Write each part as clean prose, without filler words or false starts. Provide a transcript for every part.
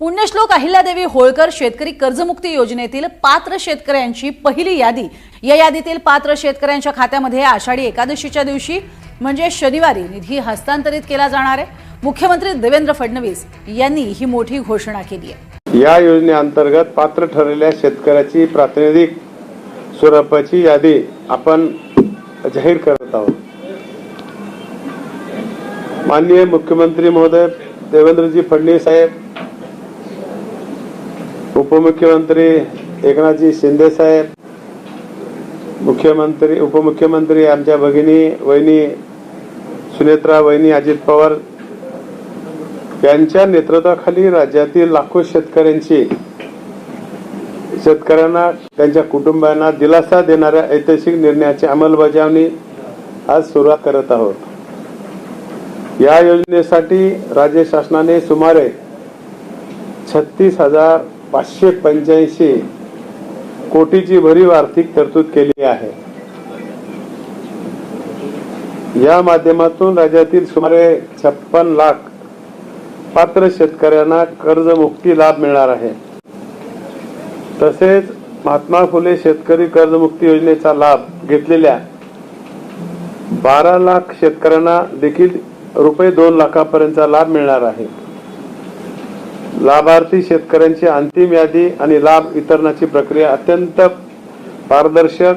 पुण्यश्लोक अहिल्यादेवी होळकर शेतकरी कर्जमुक्ती योजनेतील पात्र शेतकऱ्यांची पहिली यादी। या यादीतील पात्र शेतकऱ्यांच्या खात्यामध्ये आषाढी एकादशीच्या दिवशी म्हणजे शनिवारी निधी हस्तांतरित केला जाणार आहे। मुख्यमंत्री देवेंद्र फडणवीस यांनी ही मोठी घोषणा केली आहे। या योजनेअंतर्गत पात्र ठरलेल्या शेतकऱ्याची प्रातिनिधिक स्वरूपाची यादी आपण जाहीर करत आहोत। माननीय मुख्यमंत्री महोदय देवेंद्रजी फडणवीस साहेब, उपमुख्यमंत्री एकनाथजी शिंदे साहेब, मुख्यमंत्री उपमुख्यमंत्री आमच्या भगिनी वहिनी सुनेत्रा वहिनी अजित पवार यांच्या नेतृत्वाखाली राज्यातील लाखो शेतकऱ्यांना त्यांच्या कुटुंबांना दिलासा देणाऱ्या ऐतिहासिक निर्णयाची अंमलबजावणी आज सुरुवात करत आहोत। या योजनेसाठी राज्य शासनाने सुमारे 36,585 कोटीची भरीव आर्थिक तरतूद केली आहे। या माध्यमातून राज्यातील सुमारे 56 लाख पात्र शेतकऱ्यांना कर्जमुक्ती लाभ मिळणार आहे। तसेच महात्मा फुले शेतकरी कर्जमुक्ती योजनेचा लाभ घेतलेल्या 12 लाख शेतकऱ्यांना देखील रुपये 2 लाखापर्यंतचा लाभ मिळणार आहे। लाभार्थी शेतकऱ्यांची अंतिम यादी आणि लाभ वितरणाची प्रक्रिया अत्यंत पारदर्शक,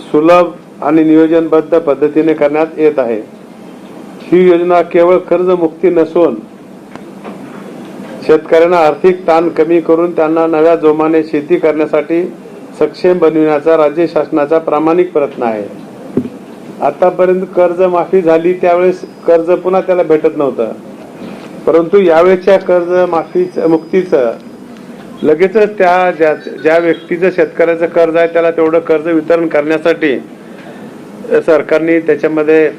सुलभ आणि नियोजनबद्ध पद्धतीने करण्यात येत आहे। ही योजना केवळ कर्जमुक्ती नसून शेतकऱ्यांना आर्थिक ताण कमी करून त्यांना नव्या जोमाने शेती करण्यासाठी सक्षम बनविण्याचा राज्य शासनाचा प्रामाणिक प्रयत्न आहे। आतापर्यंत कर्ज माफी झाली त्यावेळेस कर्ज पुन्हा त्याला भेटत नव्हतं, परंतु यावेळेच्या कर्ज मुक्तीचं लगेचच ज्या व्यक्तीचं शेतकऱ्याचं कर्ज आहे त्याला तेवढं कर्ज वितरण करण्यासाठी सरकारने त्याच्यामध्ये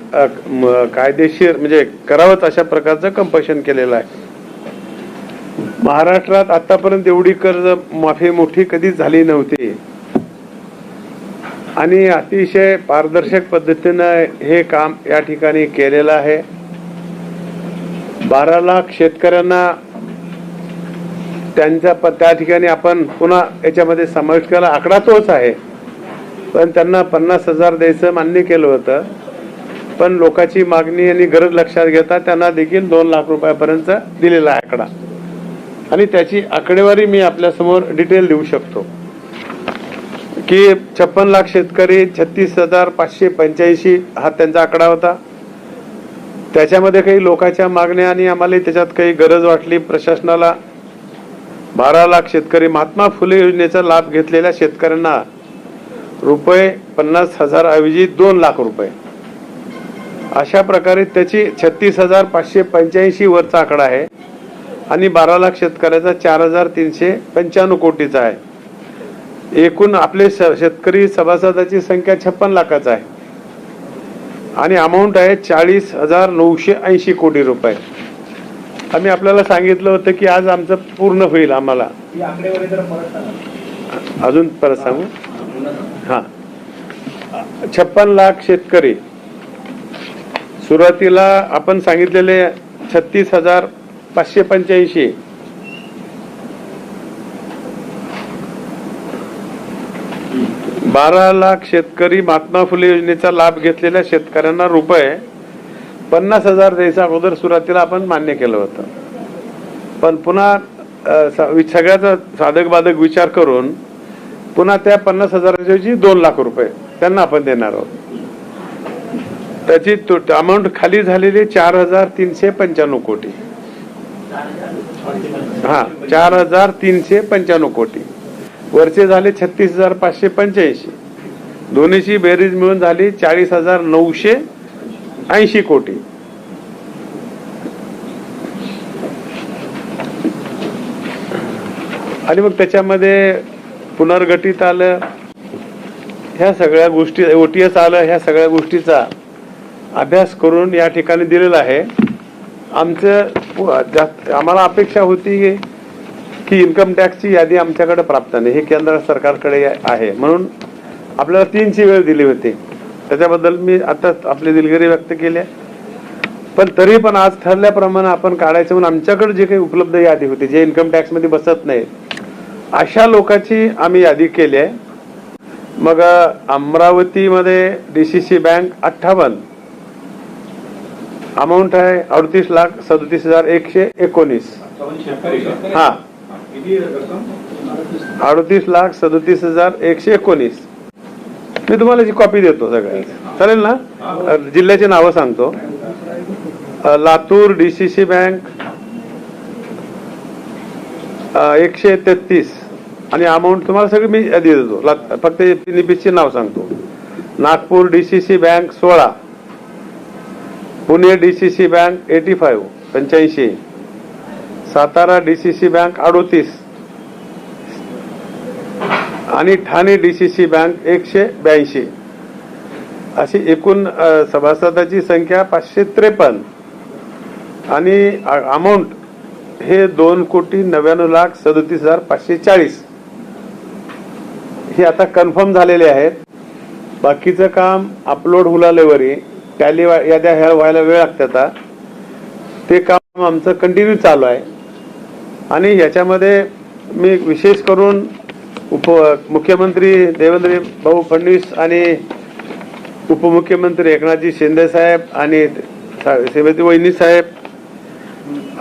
कायदेशीर म्हणजे करावंच अशा प्रकारचं कंपल्शन केलेलं आहे। महाराष्ट्रात आतापर्यंत एवढी कर्ज माफी मोठी कधीच झाली नव्हती आणि अतिशय पारदर्शक पद्धतीने हे काम या ठिकाणी केलेलं आहे। 12 लाख शेतकऱ्यांना त्या ठिकाणी आपण पुन्हा याच्यामध्ये समावेश केला। आकडा तोच आहे, पण त्यांना 50,000 द्यायचं मान्य केलं होतं, पण लोकांची मागणी आणि गरज लक्षात घेता त्यांना देखील 2 लाख रुपयापर्यंत दिलेला आहे आकडा, आणि त्याची आकडेवारी मी आपल्या समोर डिटेल देऊ शकतो की 56 लाख शेतकरी 36,585 हा त्यांचा आकडा होता। त्याच्यामध्ये काही लोकांच्या मागण्या आणि आम्हाला त्याच्यात काही गरज वाटली प्रशासनाला। 12 लाख शेतकरी महात्मा फुले योजनेचा लाभ घेतलेल्या शेतकऱ्यांना रुपये 50,000 ऐवजी 2 लाख रुपये अशा प्रकारे त्याची 36,585 वरचा आकडा आहे आणि 12 लाख शेतकऱ्याचा 4,395 कोटीचा आहे। एकूण आपले शेतकरी सभासदाची संख्या 56 लाखाचा आहे आणि अमाऊंट आहे 40,980 कोटी रुपये। आम्ही आपल्याला सांगितलं होतं की आज आमचं पूर्ण होईल। आम्हाला अजून परत सांगू, हा 56 लाख शेतकरी सुरुवातीला आपण सांगितलेले 36,585 12 लाख शेतकरी महात्मा फुले योजनेचा लाभ घेतलेल्या शेतकऱ्यांना रुपये 50,000 द्यायचा अगोदर सुरुवातीला आपण मान्य केलं होतं, पण पुन्हा सगळ्याचा साधक बाधक विचार करून पुन्हा त्या 50,000 2 लाख रुपये त्यांना आपण देणार आहोत। त्याची अमाऊंट खाली झालेली 4,395 कोटी, हा 4,395 कोटी, वरचे झाले 36,585, दोन्हीची बेरीज मिळून झाली 40,980 कोटी। आणि मग त्याच्यामध्ये पुनर्गठित आलं, ह्या सगळ्या गोष्टी ओटीएस आलं, ह्या सगळ्या गोष्टीचा अभ्यास करून या ठिकाणी दिलेला आहे। आम्हाला अपेक्षा होती की इन्कम टॅक्सची यादी आमच्याकडे प्राप्त नाही, हे केंद्र सरकारकडे आहे, म्हणून आपल्याला 3ची वेळ दिली होती। त्याच्याबद्दल मी आता आपली दिलगिरी व्यक्त केली आहे। पण तरी पण आज ठरल्याप्रमाणे आपण काढायचं म्हणून आमच्याकडे जे काही उपलब्ध यादी होती, जे इन्कम टॅक्स मध्ये बसत नाही, अशा लोकांची आम्ही यादी केली आहे. मग अमरावतीमध्ये DCC बँक 58, अमाऊंट आहे 38,37,119. हा, 38,37,119. मी तुम्हाला जी कॉपी देतो सगळ्या, चालेल ना? जिल्ह्याची नावं सांगतो. लातूर DCC बँक 133 आणि अमाऊंट तुम्हाला सगळी मी यादी देतो, फक्त NPC नाव सांगतो. Nagpur DCC bank 16, Pune DCC bank 85, Satara DCC bank 38 आणि ठाणे DCC बँक 182. अशी एकूण सभासदाची संख्या 553 आणि अमाऊंट हे 2,99,37,540. हे आता कन्फर्म झालेले आहेत. बाकीचं काम अपलोड हुलालेवरी टॅली याद्या ह्या व्हायला वेळ लागतात. ते काम आमचं कंटिन्यू चालू आहे आणि याच्यामध्ये मी विशेष करून मुख्यमंत्री देवेंद्र भाऊ फडणवीस आणि उपमुख्यमंत्री एकनाथजी शिंदे साहेब आणि श्रीमती वहिनी साहेब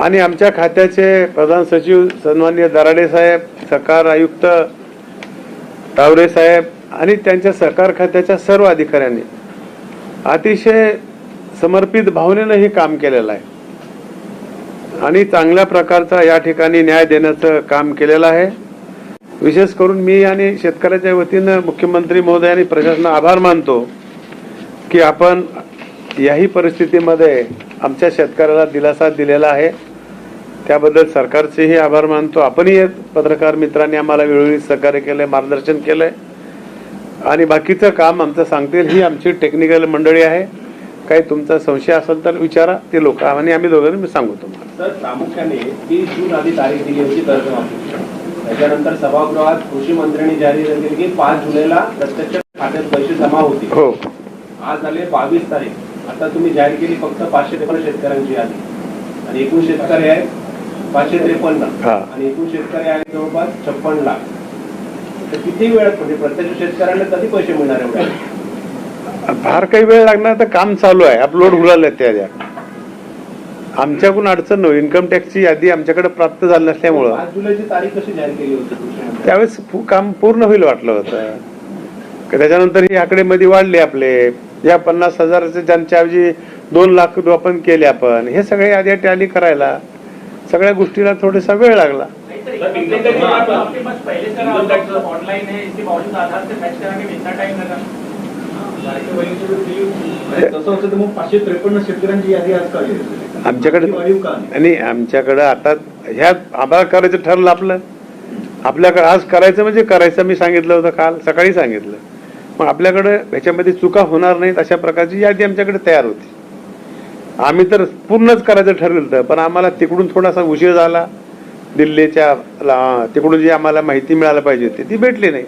आणि आमच्या खात्याचे प्रधान सचिव सन्माननीय दराडे साहेब, सहकार आयुक्त तावरे साहेब आणि त्यांच्या सहकार खात्याच्या सर्व अधिकाऱ्यांनी अतिशय समर्पित भावनेनं हे काम केलेलं आहे आणि चांगल्या प्रकारचा या ठिकाणी न्याय देण्याचं काम केलेलं आहे. विशेष करून मी आणि शेतकऱ्याच्या वतीनं मुख्यमंत्री महोदय आणि प्रशासनाचा आभार मानतो की आपण याही परिस्थितीमध्ये आमच्या शेतकऱ्याला दिलासा दिलेला आहे. त्याबद्दल सरकारचेही आभार मानतो. आपणही पत्रकार मित्रांनी आम्हाला वेळोवेळी सहकार्य केलंय, मार्गदर्शन केलंय आणि बाकीचं काम आमचं सांगतील. ही आमची टेक्निकल मंडळी आहे. काही तुमचा संशय असेल तर विचारा, ते लोक आणि आम्ही दोघांनी मी सांगू तुम्हाला. सर, प्रामुख्याने 30 जून आधी तारीख दिली होती कर्जमाफीची. त्याच्यानंतर सभागृहात कृषी मंत्र्यांनी जाहीर केली की 5 जुलैला प्रत्यक्ष खात्यात पैसे जमा होतील. हो, आज झाले 22 तारीख. आता तुम्ही जाहीर केली फक्त 553 शेतकऱ्यांची यादी आणि एकूण शेतकरी आहेत 553 आणि एकूण शेतकरी आहेत जवळपास 56 लाख. तर किती वेळात म्हणजे प्रत्यक्ष शेतकऱ्यांना कधी पैसे मिळणार एवढे? फार काही वेळ लागणार. तर काम चालू आहे, अपलोड होईल त्या. आमच्याकडून अडचण नाही. इन्कम टॅक्सची यादी आमच्याकडे प्राप्त झाली नसल्यामुळं 5 जुलैची तारीख कशी जाहीर केली होती? त्यावेळेस काम पूर्ण होईल वाटलं होतं. त्याच्यानंतर ही आकडे मध्ये वाढले आपले. या 50,000 ज्यांच्या ऐवजी 2 लाख आपण केले. आपण हे सगळे याद्या टॅली करायला सगळ्या गोष्टीला थोडासा वेळ लागला. आमच्याकडे आणि आमच्याकडे आता ह्या आभार करायचं ठरलं आपल्याकडे. आज करायचं म्हणजे करायचं. मी सांगितलं होतं, काल सकाळी सांगितलं. मग आपल्याकडे ह्याच्यामध्ये चुका होणार नाहीत अशा प्रकारची यादी आमच्याकडे तयार होती. आम्ही तर पूर्णच करायचं ठरवलं होतं, पण आम्हाला तिकडून थोडासा उशीर झाला. दिल्लीच्या तिकडून जी आम्हाला माहिती मिळायला पाहिजे होती ती भेटली नाही.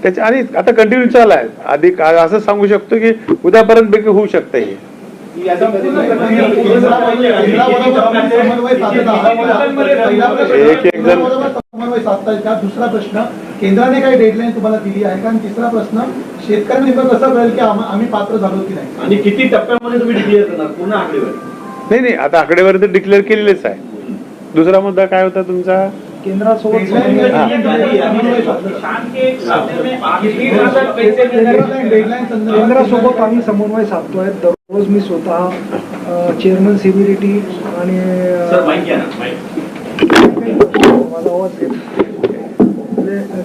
त्याच्या आणि आता कंटिन्यू चालू आहे. आधी असं सांगू शकतो की उद्यापर्यंत पैकी होऊ शकतं. हे एक जण. दुसरा प्रश्न, केंद्राने काही डेडलाईन तुम्हाला दिली आहे का? आणि तिसरा प्रश्न, शेतकऱ्यांनी कसं कळेल की आम्ही पात्र झालो की नाही? आणि किती टप्प्यामध्ये तुम्ही डिक्लेअर करणार? पुन्हा आकडेवारी? नाही, आता आकडेवारी तर डिक्लेअर केलेलेच आहे. दुसरा मुद्दा काय होता तुमचा? केंद्रासोबत आम्ही समन्वय साधतोय. दररोज मी स्वतः चेअरमन CBDT आणि माझा आवाज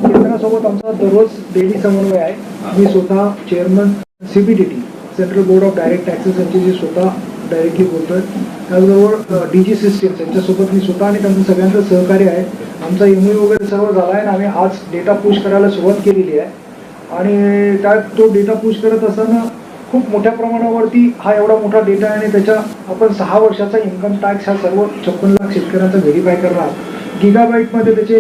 केंद्रासोबत आमचा दररोज डेली समन्वय आहे. मी स्वतः chairman CBDT central board of direct taxes यांच्याशी स्वतः डायरेक्टली बोलतोय. त्याचबरोबर DG सिस्टीम त्यांच्यासोबत मी स्वतः आणि त्यांचं सगळ्यांचं सहकार्य आहे. आमचा MOU वगैरे सर्व झाला आहे आणि आम्ही आज डेटा पुश करायला सुरुवात केलेली आहे. आणि त्यात तो डेटा पुश करत असताना खूप मोठ्या प्रमाणावरती हा एवढा मोठा डेटा आहे आणि त्याच्या आपण 6 वर्षाचा इन्कम टॅक्स हा सर्व 56 लाख शेतकऱ्यांचा व्हेरीफाय करणार. गिगाबाईटमध्ये त्याचे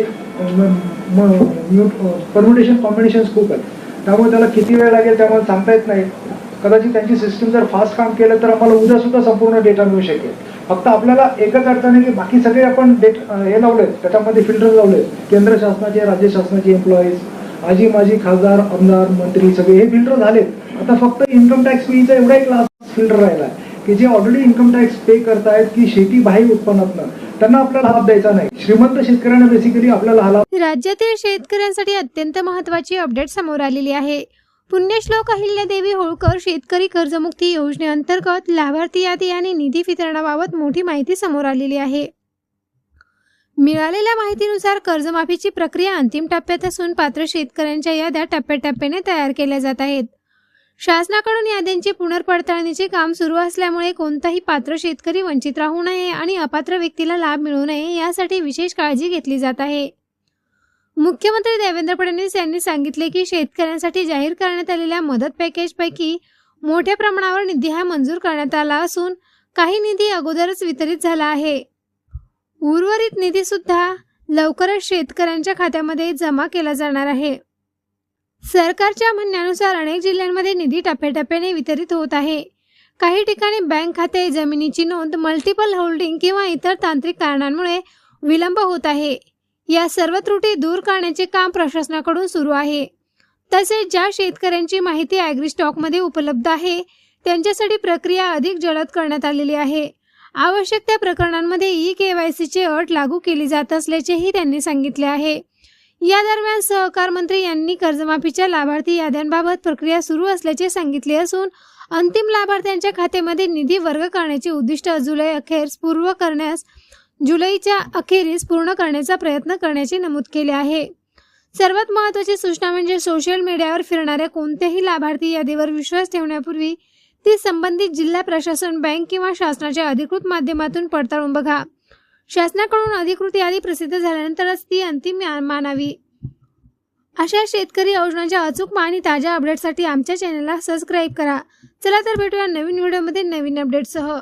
परम्युटेशन कॉम्बिनेशन खूप आहेत. त्यामुळे त्याला किती वेळ लागेल त्यामुळे सांगता येत नाही. कदाचित त्यांची सिस्टीम जर फास्ट काम केलं तर आम्हाला उद्या सुद्धा संपूर्ण डेटा मिळू शकेल. फक्त आपल्याला एकच अडचण आहे की बाकी सगळे आपण हे लावलेत, त्याच्यामध्ये फिल्टर लावलेत, केंद्र शासनाचे, राज्य शासनाचे एम्प्लॉईज, आजी माजी खासदार, आमदार, मंत्री सगळे हे फिल्टर झालेत. आता फक्त इन्कम टॅक्स फीचा एवढा एक लास्ट फिल्टर राहिला आहे की जे ऑलरेडी इन्कम टॅक्स पे करतायत की शेती बाह्य उत्पन्नातनं, त्यांना आपल्याला लाभ द्यायचा नाही. श्रीमंत शेतकऱ्यांना बेसिकली आपल्याला हा लाभ. राज्यातील शेतकऱ्यांसाठी अत्यंत महत्त्वाची अपडेट समोर आलेली आहे. पुण्यश्लोक अहिल्यादेवी होळकर शेतकरी कर्जमुक्ती योजनेअंतर्गत लाभार्थी यादी आणि निधी वितरणाबाबत मोठी माहिती समोर आलेली आहे. मिळालेल्या माहितीनुसार कर्जमाफीची प्रक्रिया अंतिम टप्प्यात असून पात्र शेतकऱ्यांच्या याद्या टप्प्याटप्प्याने तयार केल्या जात आहेत. शासनाकडून याद्यांची पुनर्पडताळणीचे काम सुरू असल्यामुळे कोणताही पात्र शेतकरी वंचित राहू नये आणि अपात्र व्यक्तीला लाभ मिळू नये यासाठी विशेष काळजी घेतली जात आहे. मुख्यमंत्री देवेंद्र फडणवीस यांनी सांगितले की शेतकऱ्यांसाठी जाहीर करण्यात आलेल्या मदत पॅकेजपैकी मोठ्या प्रमाणावर निधी हा मंजूर करण्यात आला असून काही निधी अगोदरच वितरित झाला आहे. उर्वरित निधी सुद्धा लवकरच शेतकऱ्यांच्या खात्यामध्ये जमा केला जाणार आहे. सरकारच्या म्हणण्यानुसार अनेक जिल्ह्यांमध्ये निधी टप्प्याटप्प्याने वितरित होत आहे. काही ठिकाणी बँक खाते, जमिनीची नोंद, मल्टिपल होल्डिंग किंवा इतर तांत्रिक कारणांमुळे विलंब होत आहे. या सर्व त्रुटी दूर करण्याचे काम प्रशासनाकडून सुरू आहे. तसेच ज्या शेतकऱ्यांची माहिती ॲग्री स्टॉकमध्ये उपलब्ध आहे त्यांच्यासाठी प्रक्रिया अधिक जलद करण्यात आलेली आहे. आवश्यक त्या प्रकरणांमध्ये ई-KYCची अट लागू केली जात असल्याचेही त्यांनी सांगितले आहे. या दरम्यान सहकार मंत्री यांनी कर्जमाफीच्या लाभार्थी याद्यांबाबत प्रक्रिया सुरू असल्याचे सांगितले असून अंतिम लाभार्थ्यांच्या खात्यामध्ये निधी वर्ग करण्याचे उद्दिष्ट जुलैच्या अखेरीस पूर्ण करण्याचा प्रयत्न करण्याचे नमूद केले आहे. सर्वात महत्त्वाची सूचना म्हणजे सोशल मीडियावर फिरणाऱ्या कोणत्याही लाभार्थी यादीवर विश्वास ठेवण्यापूर्वी ती संबंधित जिल्हा प्रशासन, बँक किंवा शासनाच्या अधिकृत माध्यमातून पडताळून बघा. शासनाकडून अधिकृत यादी प्रसिद्ध झाल्यानंतरच ती अंतिम मानावी. अशा शेतकरी योजनांच्या अचूक आणि ताज्या अपडेटसाठी आमच्या चॅनलला सबस्क्राईब करा. चला तर भेटूया नवीन व्हिडिओमध्ये नवीन अपडेटसह.